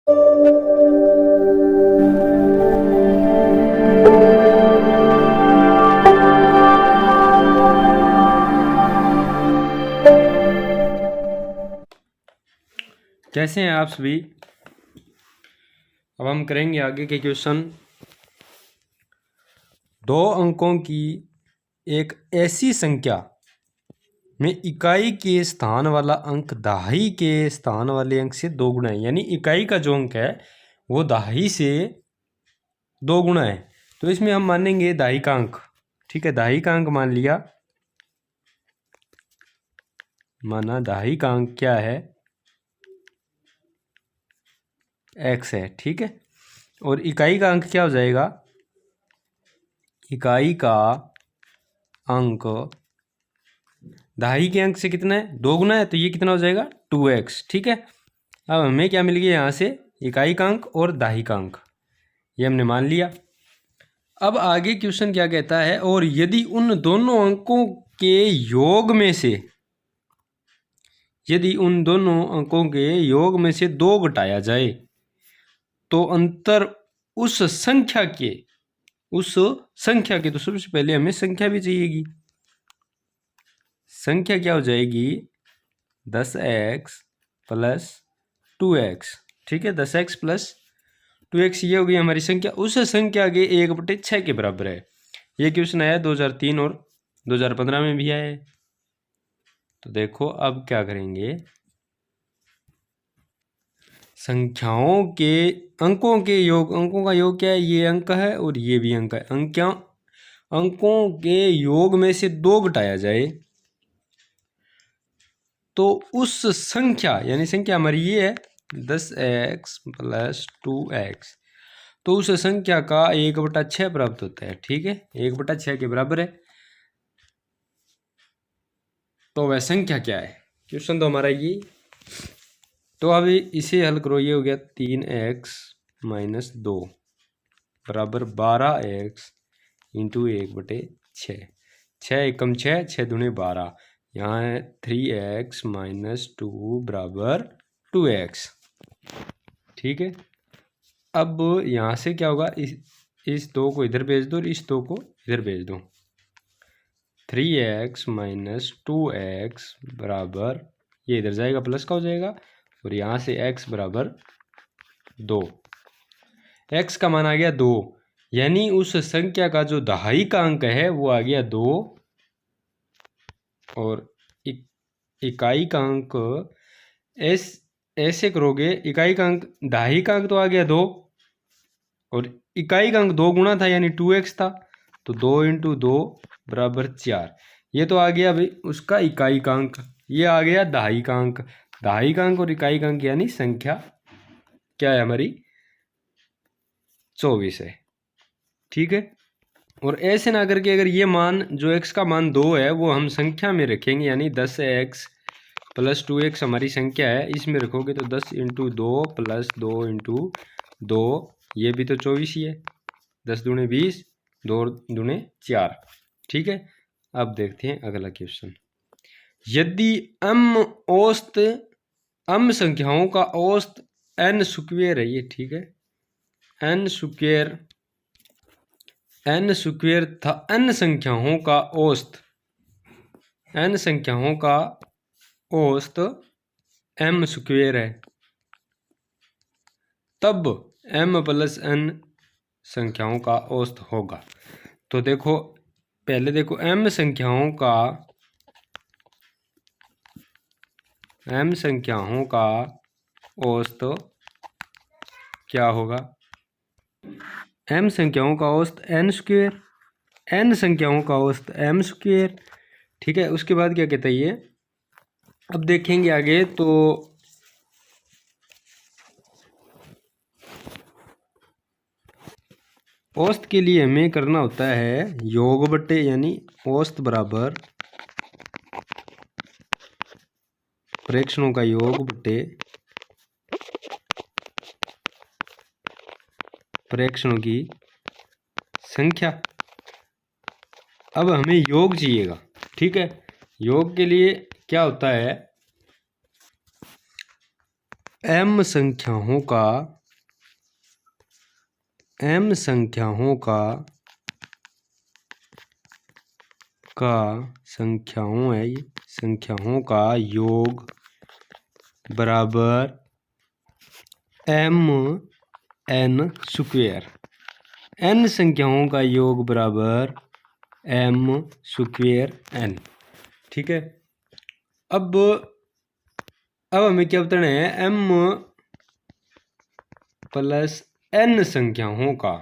कैसे हैं आप सभी। अब हम करेंगे आगे के क्वेश्चन। 2 अंकों की एक ऐसी संख्या में इकाई के स्थान वाला अंक दहाई के स्थान वाले अंक से 2 गुना है, यानी इकाई का जो अंक है वो दहाई से 2 गुना है। तो इसमें हम मानेंगे दहाई का अंक। ठीक है, दहाई का अंक मान लिया, माना दहाई का अंक क्या है, x है। ठीक है, और इकाई का अंक क्या हो जाएगा, इकाई का अंक दहाई के अंक से कितना है, 2 गुना है, तो ये कितना हो जाएगा 2x। ठीक है, अब हमें क्या मिल गया यहाँ से, इकाई का अंक और दहाई का अंक, ये हमने मान लिया। अब आगे क्वेश्चन क्या कहता है, और यदि उन दोनों अंकों के योग में से, यदि उन दोनों अंकों के योग में से 2 घटाया जाए तो अंतर उस संख्या के, तो सबसे पहले हमें संख्या भी चाहिएगी। संख्या क्या हो जाएगी, 10x प्लस 2x। ठीक है, 10x प्लस 2x ये हो गई हमारी संख्या। उस संख्या के 1/6 के बराबर है। ये क्वेश्चन आया 2003 और 2015 में भी आया है। तो देखो अब क्या करेंगे, संख्याओं के अंकों के योग, अंकों का योग क्या है, ये अंक है और ये भी अंक है। अंकों के योग में से 2 घटाया जाए तो उस संख्या, यानी संख्या हमारी ये है 10x प्लस 2x, तो उस संख्या का 1/6 प्राप्त होता है। ठीक है, 1/6 के बराबर है। तो वह संख्या क्या है, क्वेश्चन तो हमारा ये। तो अभी इसे हल करो, ये हो गया 3x माइनस 2 बराबर 12x इंटू 1/6। 6 एकम 6, 6 दूने 12, यहाँ है 3x माइनस 2 बराबर 2x। ठीक है, अब यहाँ से क्या होगा, इस 2 को इधर भेज दो और इस 2 को इधर भेज दो। 3x माइनस 2x बराबर, ये इधर जाएगा प्लस का हो जाएगा, और यहाँ से x बराबर 2। x का मान आ गया 2, यानी उस संख्या का जो दहाई का अंक है वो आ गया 2, और इकाई का अंक ऐसे करोगे, इकाई का अंक, दहाई का अंक तो आ गया 2 और इकाई का अंक 2 गुना था यानी 2x था, तो 2 इंटू 2 बराबर 4। ये तो आ गया भाई उसका इकाई का अंक, ये आ गया दहाई का अंक। दहाई का अंक और इकाई का अंक यानी संख्या क्या है हमारी, 24 है। ठीक है, और ऐसे ना करके अगर ये मान जो x का मान 2 है वो हम संख्या में रखेंगे, यानी 10x प्लस 2x हमारी संख्या है, इसमें रखोगे तो 10 इंटू 2 प्लस 2 इंटू 2, ये भी तो 24 ही है। 10 दूने 20, 2 दूने 4। ठीक है, अब देखते हैं अगला क्वेश्चन। यदि m संख्याओं का औसत n स्क्वायर है, ये ठीक है, n स्क्वायर था, n संख्याओं का औसत m स्क्वायर है, तब m प्लस n संख्याओं का औसत होगा। तो देखो पहले देखो m संख्याओं का औसत क्या होगा, m संख्याओं का औसत n स्क्वायर, n संख्याओं का औसत m स्क्वायर। ठीक है, उसके बाद क्या कहता है ये, अब देखेंगे आगे। तो औसत के लिए हमें करना होता है योग बटे, यानी औसत बराबर प्रेक्षणों का योग बटे प्रेक्षणों की संख्या। अब हमें योग चाहिएगा। ठीक है, योग के लिए क्या होता है, m संख्याओं का m संख्याओं संख्याओं है ये संख्याओं का योग बराबर mn स्क्वायर। n संख्याओं का योग बराबर m स्क्वायर n। ठीक है। अब हमें क्या बताना है, m प्लस n संख्याओं का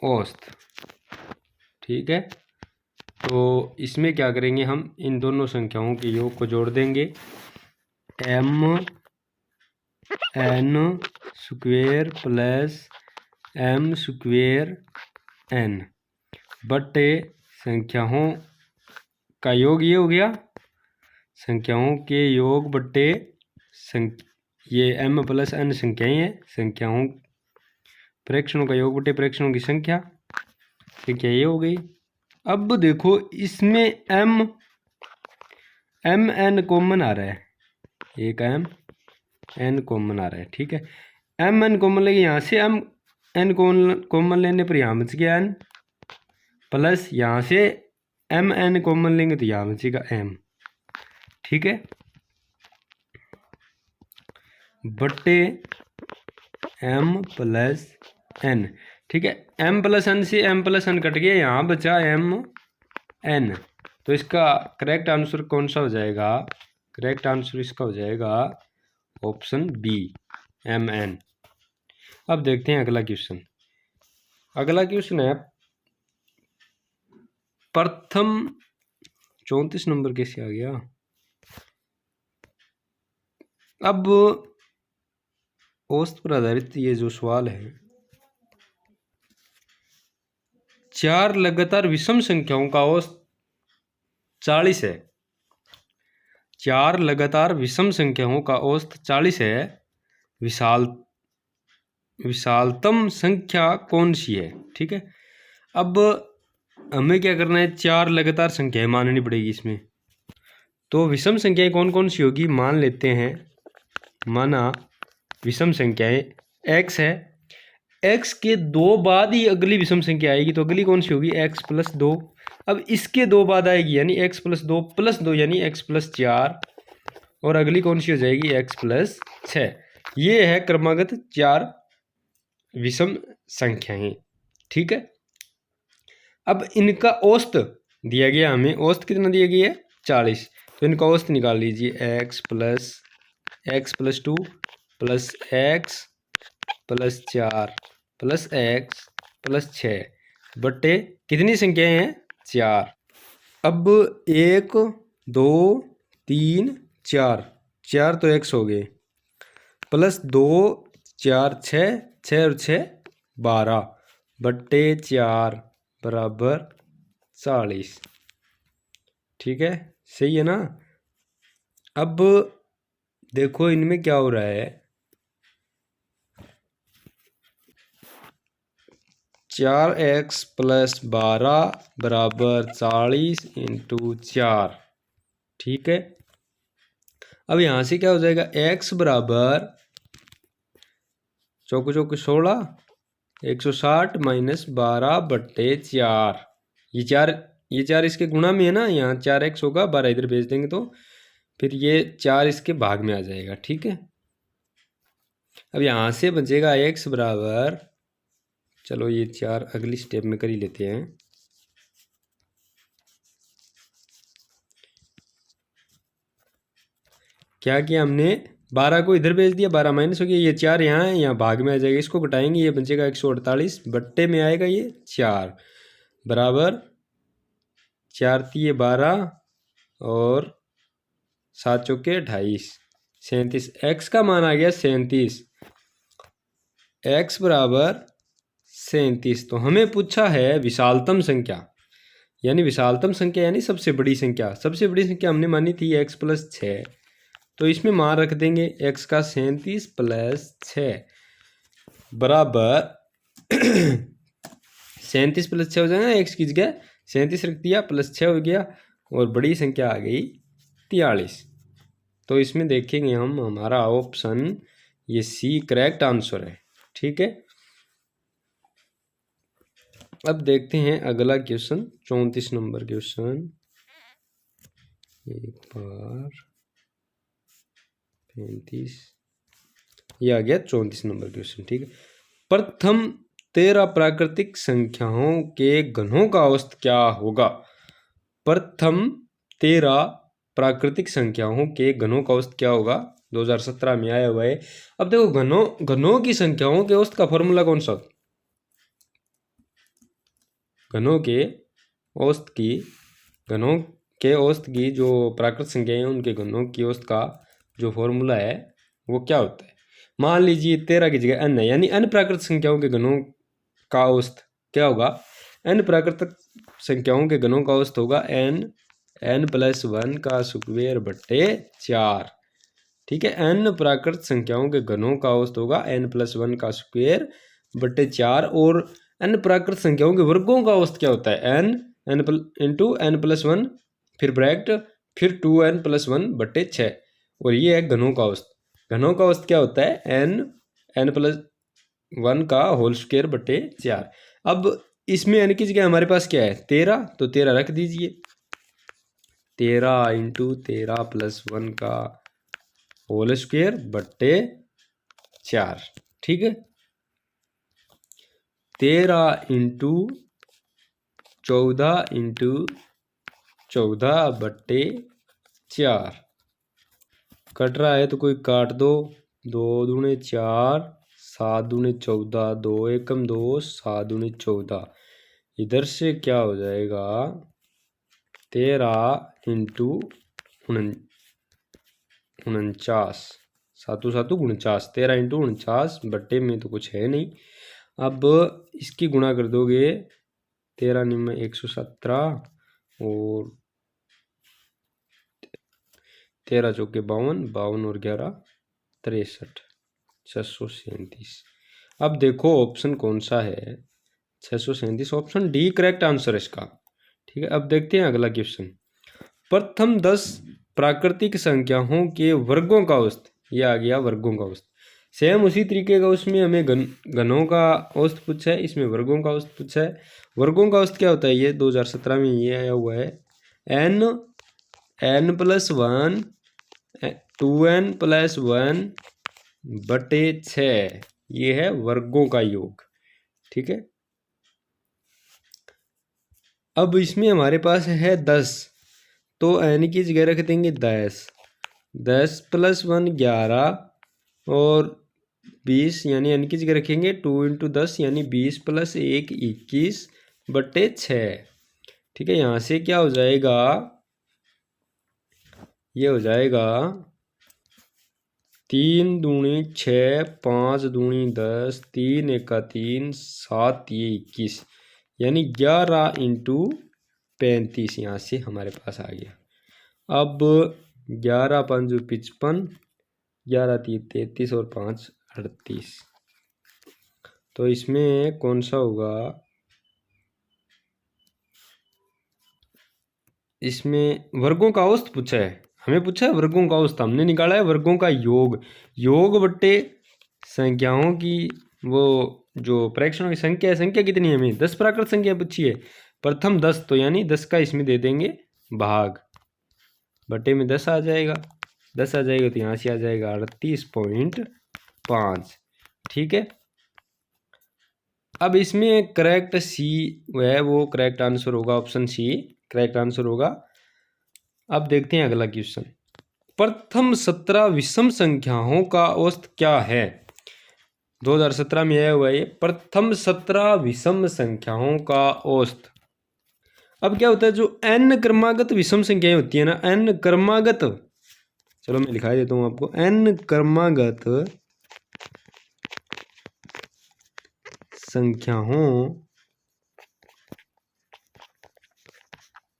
औसत। ठीक है। तो इसमें क्या करेंगे, हम इन दोनों संख्याओं के योग को जोड़ देंगे, m n square plus m square n बटे संख्याओं का योग ये हो गया, संख्याओं के योग बटे ये m प्लस n संख्याएं हैं, संख्याओं प्रेक्षणों का योग बटे प्रेक्षणों की संख्या ये हो गई। अब देखो इसमें m n कॉमन आ रहा है, एक m n कॉमन आ रहा है। ठीक है। m n कॉमन लेंगे, यहाँ से m n कॉमन लेने पर यहाँ बच गया n, प्लस यहाँ से m n कॉमन लेंगे तो यहाँ बचेगा m। ठीक है। बटे m प्लस n। ठीक है। m प्लस n से m प्लस n कट गया, यहाँ बचा m n। तो इसका करेक्ट आंसर कौन सा हो जाएगा, करेक्ट आंसर इसका हो जाएगा ऑप्शन बी m n। अब देखते हैं अगला क्वेश्चन। अगला क्वेश्चन है प्रथम 34 नंबर कैसे आ गया। अब औसत पर आधारित ये जो सवाल है, 4 लगातार विषम संख्याओं का औसत 40 है। 4 लगातार विषम संख्याओं का औसत 40 है। विशालतम संख्या कौन सी है। ठीक है। अब हमें क्या करना है, 4 लगातार संख्याएं माननी पड़ेगी इसमें। तो विषम संख्याएं कौन कौन सी होगी, मान लेते हैं, माना विषम संख्याएं x है, x के 2 बाद ही अगली विषम संख्या आएगी, तो अगली कौन सी होगी, x प्लस 2। अब इसके 2 बाद आएगी यानी x प्लस 2 यानी x प्लस 4, और अगली कौन सी हो जाएगी, x प्लस 6। ये है क्रमागत 4 विषम संख्याएं। ठीक है। अब इनका औसत दिया गया, हमें औसत कितना दिया गया है, 40। तो इनका औसत निकाल लीजिए, x plus 2 plus x plus 4 plus x plus 6 बटे कितनी संख्याएं हैं, 4। अब 1 2 3 4 तो x हो गए, प्लस 2 4 6 और 6 12 बटे 4 बराबर 40। ठीक है, सही है ना। अब देखो इनमें क्या हो रहा है, 4x प्लस 12 बराबर 40 इंटू 4। ठीक है। अब यहाँ से क्या हो जाएगा, x बराबर चौको 16 160 माइनस 12 बटे 4। ये चार इसके गुणा में है ना, यहाँ 4x होगा, 12 इधर भेज देंगे तो फिर ये 4 इसके भाग में आ जाएगा। ठीक है। अब यहाँ से बचेगा x बराबर, चलो ये 4 अगली स्टेप में कर ही लेते हैं। क्या किया हमने, 12 को इधर भेज दिया, 12 माइनस हो गया, ये 4 यहाँ है, यहाँ भाग में आ जाएगा, इसको घटाएंगे, ये बचेगा 148 बट्टे में आएगा ये 4 बराबर 4 3 12 और 7 चौके 28 37। x का मान आ गया 37, x बराबर 37। तो हमें पूछा है विशालतम संख्या, यानी विशालतम संख्या यानी सबसे बड़ी संख्या। सबसे बड़ी संख्या हमने मानी थी x प्लस 6, तो इसमें मान रख देंगे x का 37 प्लस 6 बराबर 37 प्लस 6 हो जाएगा, x की जगह 37 रख दिया, प्लस 6 हो गया, और बड़ी संख्या आ गई 43। तो इसमें देखेंगे हम, हमारा ऑप्शन ये सी करेक्ट आंसर है। ठीक है, अब देखते हैं अगला क्वेश्चन, 34 नंबर क्वेश्चन। एक बार 35, ये आ गया 34 नंबर क्वेश्चन। ठीक है, प्रथम 13 प्राकृतिक संख्याओं के घनों का औसत क्या होगा? प्रथम 13 प्राकृतिक संख्याओं के घनों का औसत क्या होगा? 2017 में आया हुआ है। अब देखो, घनों की संख्याओं के औसत का फॉर्मूला कौन सा? घनों के औसत की जो प्राकृतिक संख्याएं हैं उनके घनों की औसत का जो फॉर्मूला है वो क्या होता है? मान लीजिए 13 की जगह n है, यानी n प्राकृतिक संख्याओं के घनों का औसत क्या होगा? n प्राकृतिक संख्याओं के घनों का औसत होगा n+1 का स्क्वायर बट्टे 4। ठीक है, n प्राकृतिक संख्याओं के घनों का औसत होगा n+1 का स्क्वायर बट्टे 4। और n प्राकृतिक संख्याओं के वर्गों का औसत क्या होता है? n+1 फिर ब्रैकेट फिर 2n+1 बट्टे 6। और ये है घनों का औसत। घनों का औसत क्या होता है? n+1 का होल स्क्वायर बट्टे 4। अब इसमें n की जगह हमारे पास क्या है? 13, तो 13 रख दीजिए। 13 × 13+1 का होल स्क्वायर बट्टे 4। ठीक है, 13 × 14 × 14 बट्टे 4। कट रहा है तो कोई काट दो। 2 दूने 4, 7 दूने 14, 2 एकम 2, 7 दूने 14। इधर से क्या हो जाएगा? 13 × 49, 7 7 49, 13 × 49 बट्टे में तो कुछ है नहीं। अब इसकी गुणा कर दोगे, 13 निम्न 117 और 13 चौके 52, 52 और 11 63, 637। अब देखो ऑप्शन कौन सा है? 637 ऑप्शन डी करेक्ट आंसर है इसका। ठीक है, अब देखते हैं अगला क्वेश्चन। प्रथम 10 प्राकृतिक संख्याओं के वर्गों का औसत, ये आ गया वर्गों का औसत। सेम उसी तरीके का उसमें हमें घनों का औसत पूछा है, इसमें वर्गों का औसत पूछा है। वर्गों का औसत क्या होता है? ये 2017 में ये आया हुआ है, n+1 2n+1 बटे 6। ये है वर्गों का योग। ठीक है, अब इसमें हमारे पास है 10, तो n की जगह रख देंगे 10। 10+1 11 और 20, यानी n की जगह रखेंगे 2 × 10, यानी 20 + 1 21 बट्टे 6। ठीक है, यहाँ से क्या हो जाएगा? ये हो जाएगा 3 दूनी 6, 5 दूनी 10, 3 एका 3, 7 ये 21, यानी 11 × 35 यहाँ से हमारे पास आ गया। अब 11 × 5 = 55, 11 × 3 = 33 और 5 = 38। तो इसमें कौन सा होगा? इसमें वर्गों का औसत पूछा है, हमें पूछा है वर्गों का औसत, हमने निकाला है वर्गों का योग बट्टे संख्याओं की वो जो प्रेक्षणों की संख्या है। संख्या कितनी है? हमें 10 प्राकृतिक संख्या पूछी है। प्रथम 10, तो यानी 10 का इसमें दे देंगे भाग, बट्टे में 10 आ जाएगा। 10 आ जाएगा तो यहाँ से आ जाएगा 38.5। ठीक है, अब इसमें करेक्ट सी है, वो करेक्ट आंसर होगा, ऑप्शन सी करेक्ट आंसर होगा। अब देखते हैं अगला क्वेश्चन। प्रथम 17 विषम संख्याओं का औसत क्या है? 2017 में आया हुआ है प्रथम 17 विषम संख्याओं का औसत। अब क्या होता है, जो n क्रमागत विषम संख्याएं होती है ना, n क्रमागत, चलो मैं लिखा देता हूं आपको, n क्रमागत संख्याओं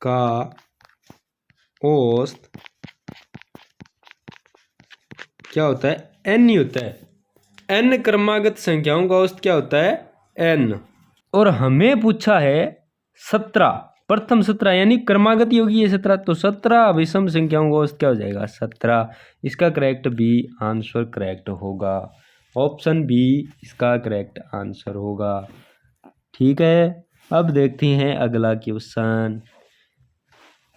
का औसत क्या होता है? n ही होता है। n क्रमागत संख्याओं का औसत क्या होता है? n। और हमें पूछा है 17, प्रथम 17 यानी क्रमागत होगी ये 17, तो 17 विषम संख्याओं का औसत क्या हो जाएगा 17। इसका करेक्ट बी आंसर करेक्ट होगा, ऑप्शन बी इसका करेक्ट आंसर होगा। ठीक है, अब देखते हैं अगला क्वेश्चन।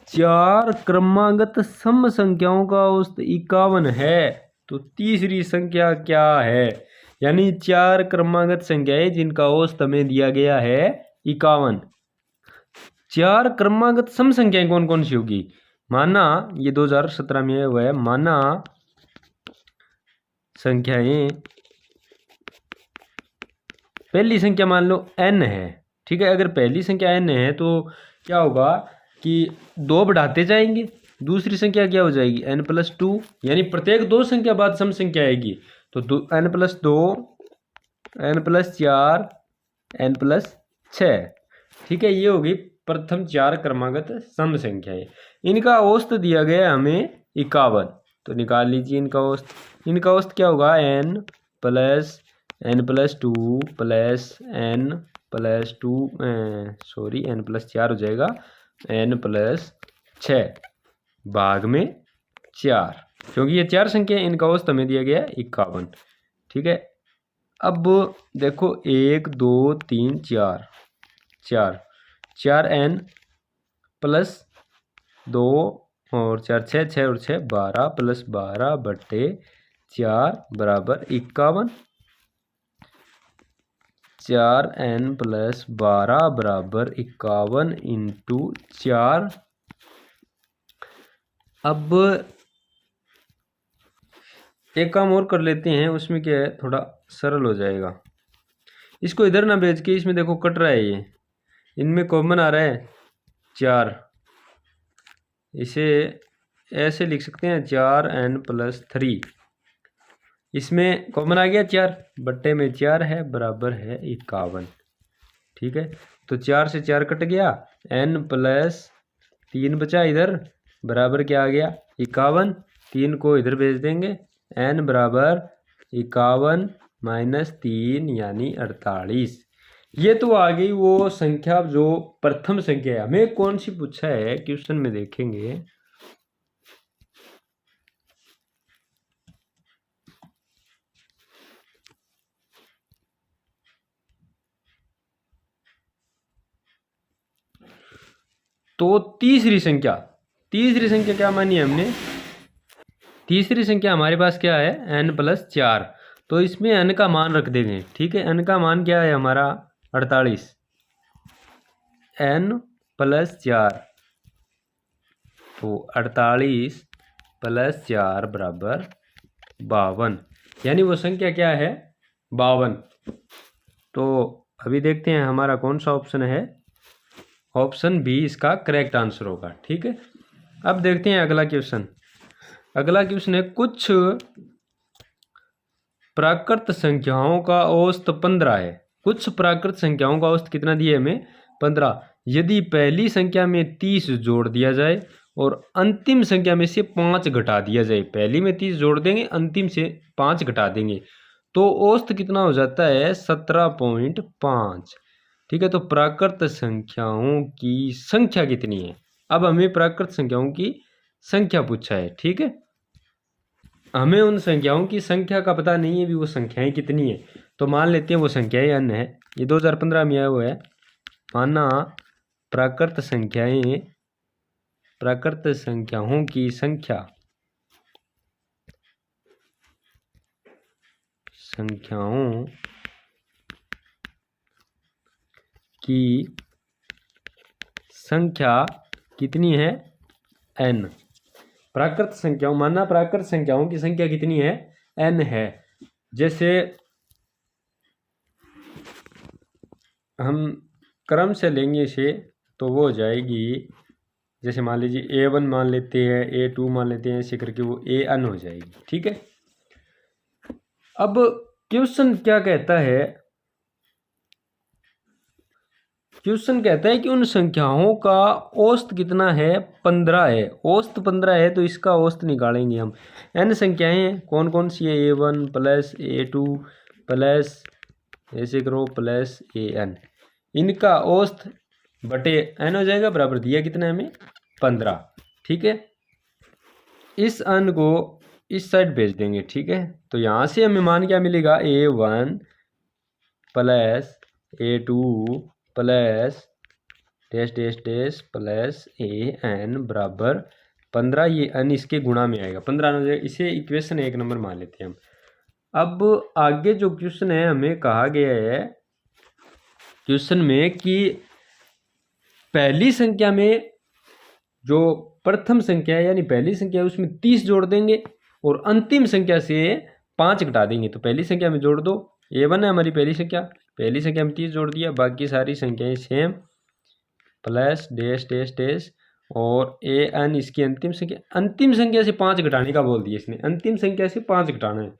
4 क्रमागत सम संख्याओं का औसत 51 है, तो तीसरी संख्या क्या है? यानी 4 क्रमागत संख्याएं जिनका औसत हमें दिया गया है 51। 4 क्रमागत सम संख्याएं कौन कौन सी होगी? माना ये 2017 में हुआ है, माना संख्याएं, पहली संख्या मान लो n है, ठीक है। अगर पहली संख्या n है तो क्या होगा कि 2 बढ़ाते जाएंगे, दूसरी संख्या क्या हो जाएगी n+2, यानी प्रत्येक 2 संख्या बाद सम संख्या आएगी, तो n+2, n+4, n+6। ठीक है, ये होगी प्रथम 4 क्रमागत सम संख्याएं। इनका औसत दिया गया है हमें 51, तो निकाल लीजिए इनका औसत। इनका औसत क्या होगा n+2 प्लस n+4 हो जाएगा n+6 भाग में 4, क्योंकि ये 4 संख्या इनका औसत हमें दिया गया है 51। ठीक है, अब देखो 1 2 3 4n + 2 और 4 6 और 6 12 + 12/4 बराबर 51। 4n + 12 बराबर 51 × 4। अब एक काम और कर लेते हैं, उसमें क्या है थोड़ा सरल हो जाएगा। इसको इधर ना भेज के इसमें देखो कट रहा है, ये इनमें कॉमन आ रहा है 4, इसे ऐसे लिख सकते हैं 4n + 3, इसमें कॉमन आ गया 4, बट्टे में 4 है बराबर है 51। ठीक है, तो 4 से 4 कट गया, n + 3 बचा इधर, बराबर क्या आ गया 51। 3 को इधर भेज देंगे, n बराबर 51 - 3 यानी 48। ये तो आ गई वो संख्या जो प्रथम संख्या है। हमें कौन सी पूछा है क्वेश्चन में देखेंगे। तो तीसरी संख्या क्या मानी है हमने? तीसरी संख्या हमारे पास क्या है n+4, तो इसमें n का मान रख देंगे। ठीक है, n का मान क्या है हमारा 48, n+4, तो 48 + 4 बराबर 52, यानी वो संख्या क्या है 52। तो अभी देखते हैं हमारा कौन सा ऑप्शन है, ऑप्शन बी इसका करेक्ट आंसर होगा। ठीक है, अब देखते हैं अगला क्वेश्चन। अगला क्वेश्चन है, कुछ प्राकृत संख्याओं का औसत 15 है। कुछ प्राकृत संख्याओं का औसत कितना दिया हमें 15। यदि पहली संख्या में 30 जोड़ दिया जाए और अंतिम संख्या में से 5 घटा दिया जाए, पहली में 30 जोड़ देंगे, अंतिम से 5 घटा देंगे, तो औसत कितना हो जाता है 17.5। ठीक है, तो प्राकृत संख्याओं की संख्या कितनी है? अब हमें प्राकृत संख्याओं की संख्या पूछा है। ठीक है, हमें उन संख्याओं की संख्या का पता नहीं है भी वो संख्याएं कितनी है, तो मान लेते हैं वो संख्याएं n है। ये 2015 में आया हुआ है। माना प्राकृत संख्याओं की संख्या कितनी है n। प्राकृत संख्याओं की संख्या कितनी है n है। जैसे हम क्रम से लेंगे इसे तो वो हो जाएगी, जैसे मान लीजिए a1 मान लेते हैं, a2 मान लेते हैं, ऐसे करके वो an हो जाएगी। ठीक है, अब क्वेश्चन क्या कहता है? क्वेश्चन कहता है कि उन संख्याओं का औसत कितना है 15 है। औसत 15 है तो इसका औसत निकालेंगे हम। n संख्याएं कौन कौन सी है, a1 + a2 प्लस ऐसे करो + an, इनका औसत बटे n हो जाएगा, बराबर दिया कितना है हमें 15। ठीक है, इस n को इस साइड भेज देंगे। ठीक है, तो यहाँ से हमें मान क्या मिलेगा, a1 plus a2 plus dash dash dash plus an बराबर 15। ये n इसके गुणा में आएगा, 15 हो जाएगा। इसे इक्वेशन 1 नंबर मान लेते हैं हम। अब आगे जो क्वेश्चन है, हमें कहा गया है क्वेश्चन में कि पहली संख्या में जो प्रथम संख्या है यानी पहली संख्या है उसमें 30 जोड़ देंगे और अंतिम संख्या से 5 घटा देंगे। तो पहली संख्या में जोड़ दो, a1 है हमारी पहली संख्या में 30 जोड़ दिया, बाकी सारी संख्याएं same plus dash dash dash और an इसकी अंतिम संख्या से 5 घटाने का बोल दिया इसने, अंतिम संख्या से 5 घटाना है।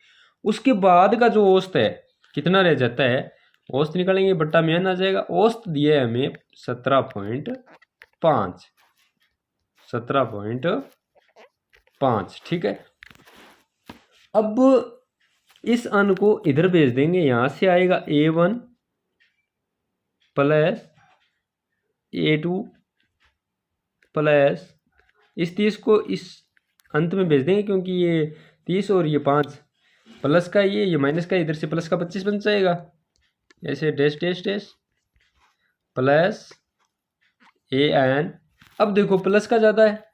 उसके बाद का जो औसत है कितना रह जाता है, औसत निकालेंगे, बट्टा में n आ जाएगा। औसत दिया है हमें 17.5। ठीक है, अब इस n को इधर भेज देंगे, यहां से आएगा a1 प्लस a2 प्लस इस 30 को इस अंत में भेज देंगे, क्योंकि ये 30 और ये 5 प्लस का ये माइनस का, इधर से प्लस का 25 बन जाएगा। ऐसे dash dash dash plus an। अब देखो प्लस का ज़्यादा है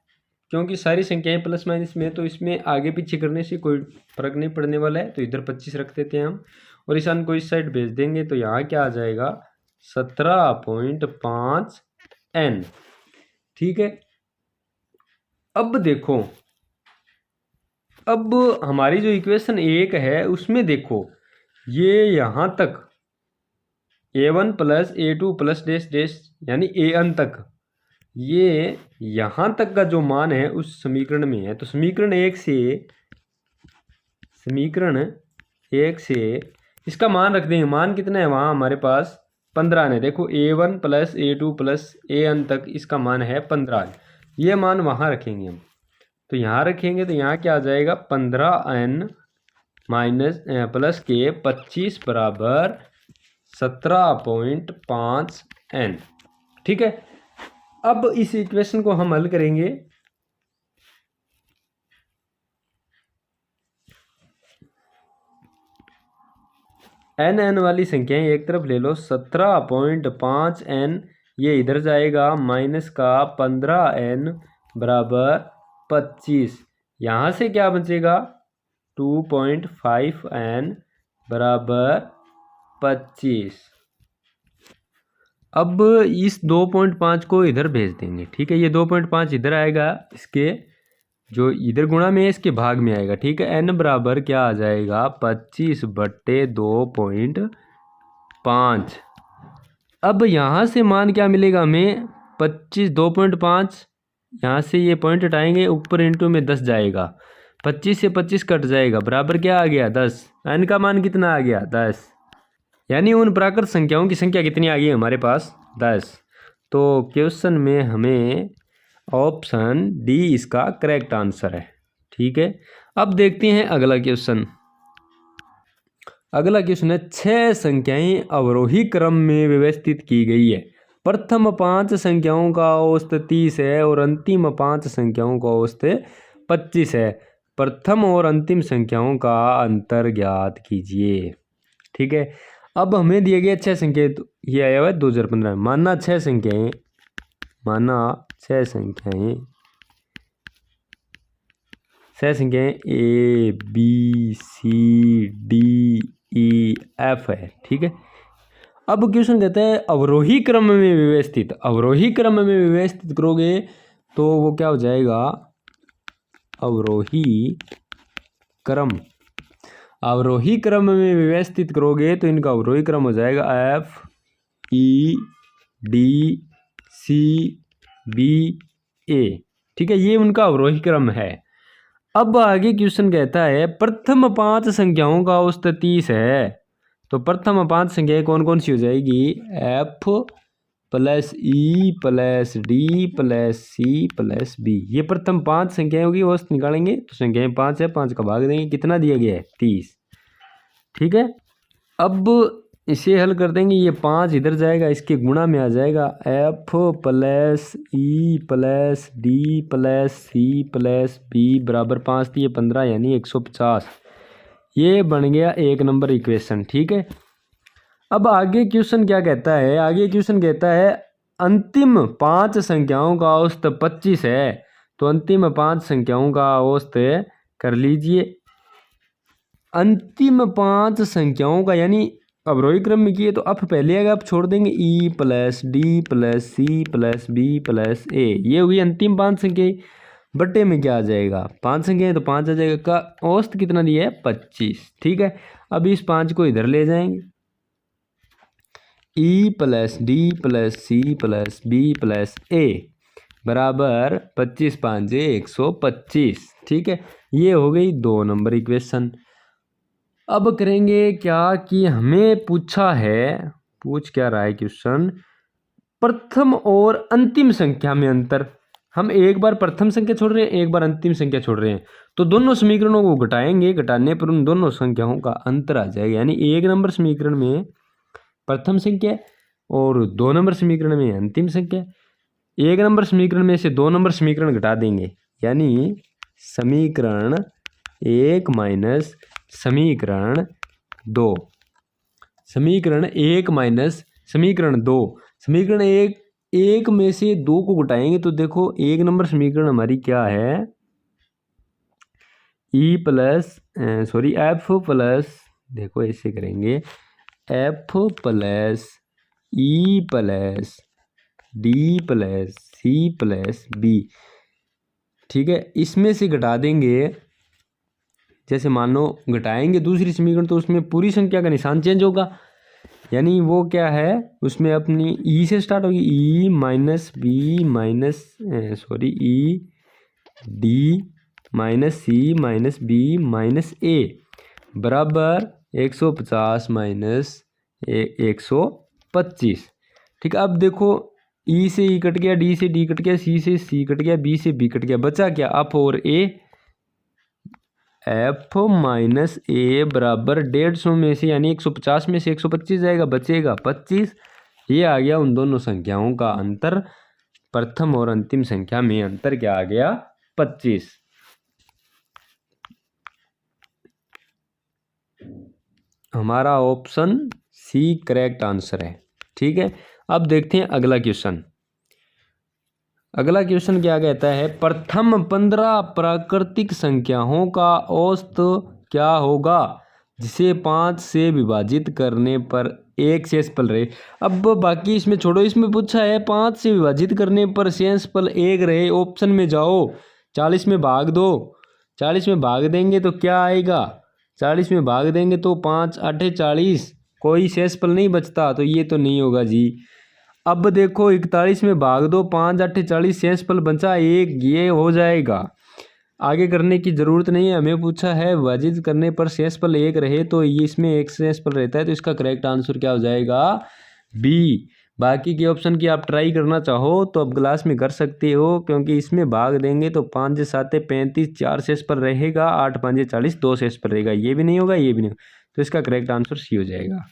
क्योंकि सारी संख्याएं प्लस माइनस में, तो इसमें आगे पीछे करने से कोई फर्क नहीं पड़ने वाला है। तो इधर 25 रख देते हैं हम और इस n को इस साइड भेज देंगे, तो यहाँ क्या आ जाएगा 17.5 n। ठीक है, अब देखो, अब हमारी जो इक्वेशन 1 है उसमें देखो ये यहाँ तक a1 plus a2 plus dash dash यानी an तक, ये यहाँ तक का जो मान है उस समीकरण में है। तो समीकरण एक से इसका मान रख देंगे। मान कितना है वहाँ हमारे पास 15 है। देखो a1 plus a2 plus an तक इसका मान है 15। ये मान वहाँ रखेंगे हम, तो यहाँ रखेंगे तो यहाँ क्या आ जाएगा 15n माइनस प्लस के 25 बराबर 17.5 n। ठीक है, अब इस इक्वेशन को हम हल करेंगे। n वाली संख्याएं एक तरफ ले लो, 17.5 n ये इधर जाएगा, माइनस का 15n बराबर 25। यहाँ से क्या बचेगा 2.5 n बराबर 25। अब इस 2.5 को इधर भेज देंगे। ठीक है, ये 2.5 इधर आएगा, इसके जो इधर गुणा में है इसके भाग में आएगा। ठीक है, n बराबर क्या आ जाएगा 25/2.5। अब यहाँ से मान क्या मिलेगा हमें 25 2.5, यहाँ से ये पॉइंट हटाएंगे, ऊपर इंटू में 10 जाएगा, 25 से 25 कट जाएगा, बराबर क्या आ गया 10। n का मान कितना आ गया 10, यानी उन प्राकृत संख्याओं की संख्या कितनी आ गई हमारे पास 10। तो क्वेश्चन में हमें ऑप्शन डी इसका करेक्ट आंसर है। ठीक है, अब देखते हैं अगला क्वेश्चन। अगला क्वेश्चन है 6 संख्याएं अवरोही क्रम में व्यवस्थित की गई है। प्रथम 5 संख्याओं का औसत 30 है और अंतिम 5 संख्याओं का औसत 25 है। प्रथम और अंतिम संख्याओं का अंतर ज्ञात कीजिए। ठीक है, अब हमें दिए गए 6 संख्याएं, ये आया हुआ है 2015 में। माना 6 संख्याएं A B C D E F है। ठीक है, अब क्वेश्चन कहता है अवरोही क्रम में व्यवस्थित। अवरोही क्रम में व्यवस्थित करोगे तो वो क्या हो जाएगा अवरोही क्रम में व्यवस्थित करोगे तो इनका अवरोही क्रम हो जाएगा F E D C B A। ठीक है, ये उनका अवरोही क्रम है। अब आगे क्वेश्चन कहता है प्रथम 5 संख्याओं का औसत 30 है। तो प्रथम 5 संख्याएं कौन कौन सी हो जाएगी F plus E plus D plus C plus B। ये प्रथम 5 संख्याएं होगी, औसत निकालेंगे तो संख्याएं 5 है, 5 का भाग देंगे, कितना दिया गया है 30। ठीक है, अब इसे हल कर देंगे, ये 5 इधर जाएगा, इसके गुणा में आ जाएगा f plus e plus D plus सी प्लस बी बराबर 5 दिए 15 यानी 150। ये बन गया 1 नंबर इक्वेशन। ठीक है, अब आगे क्वेश्चन क्या कहता है, आगे क्वेश्चन कहता है अंतिम 5 संख्याओं का औसत 25 है। तो अंतिम 5 संख्याओं का औसत कर लीजिए। अंतिम 5 संख्याओं का यानी अवरोही क्रम में किए तो अफ पहले आएगा, अब छोड़ देंगे E plus D plus C plus B plus A. ये हुई अंतिम 5 संख्या। बट्टे में क्या आ जाएगा, 5 संख्या है तो 5 आ जाएगा, का औसत कितना दिया है 25। ठीक है, अब इस 5 को इधर ले जाएंगे, E plus D plus C plus B plus A बराबर 25 5 125। ठीक है, ये हो गई 2 नंबर इक्वेशन। अब करेंगे क्या कि हमें पूछा है, पूछ क्या रहा है क्वेश्चन, प्रथम और अंतिम संख्या में अंतर। हम एक बार प्रथम संख्या छोड़ रहे हैं, एक बार अंतिम संख्या छोड़ रहे हैं, तो दोनों समीकरणों को घटाएंगे, घटाने पर उन दोनों संख्याओं का अंतर आ जाएगा। यानी 1 नंबर समीकरण में प्रथम संख्या और 2 नंबर समीकरण में अंतिम संख्या। 1 नंबर समीकरण में से 2 नंबर समीकरण घटा देंगे, यानी समीकरण 1 माइनस समीकरण 2, समीकरण 1 माइनस समीकरण 2। समीकरण 1 में से 2 को घटाएंगे तो देखो 1 नंबर समीकरण हमारी क्या है, e plus sorry f plus, देखो ऐसे करेंगे f plus e plus D plus सी प्लस बी। ठीक है, इसमें से घटा देंगे, जैसे मान लो घटाएंगे दूसरी समीकरण तो उसमें पूरी संख्या का निशान चेंज होगा, यानी वो क्या है उसमें अपनी ई से स्टार्ट होगी, E minus B minus sorry E D minus C minus B minus A बराबर 150 माइनस 125। ठीक है, अब देखो ई से ई कट गया, डी से डी कट गया, सी से सी कट गया, बी से बी कट गया, बचा क्या अफ और ए। एफ माइनस ए बराबर 150 में से यानी 150 में से 125 जाएगा, बचेगा 25। ये आ गया उन दोनों संख्याओं का अंतर, प्रथम और अंतिम संख्या में अंतर क्या आ गया 25। हमारा ऑप्शन सी करेक्ट आंसर है। ठीक है, अब देखते हैं अगला क्वेश्चन। अगला क्वेश्चन क्या कहता है, प्रथम 15 प्राकृतिक संख्याओं का औसत क्या होगा जिसे 5 से विभाजित करने पर एक शेषफल रहे। अब बाकी इसमें छोड़ो, इसमें पूछा है 5 से विभाजित करने पर शेषफल 1 रहे। ऑप्शन में जाओ, 40 में भाग दो, 40 में भाग देंगे तो क्या आएगा, 40 में भाग देंगे तो 5 8 40, कोई शेषफल नहीं बचता, तो ये तो नहीं होगा जी। अब देखो 41 में भाग दो, 5 8 40, शेषफल बचा 1, ये हो जाएगा। आगे करने की ज़रूरत नहीं है, हमें पूछा है विभाजित करने पर शेषफल 1 रहे, तो ये इसमें 1 शेषफल रहता है, तो इसका करेक्ट आंसर क्या हो जाएगा बी। बाकी के ऑप्शन की आप ट्राई करना चाहो तो अब क्लास में कर सकते हो, क्योंकि इसमें भाग देंगे तो 5 7 35, 4 शेषफल रहेगा, 8 5 40, 2 शेषफल रहेगा, ये भी नहीं होगा ये भी नहीं होगा, तो इसका करेक्ट आंसर सी हो जाएगा।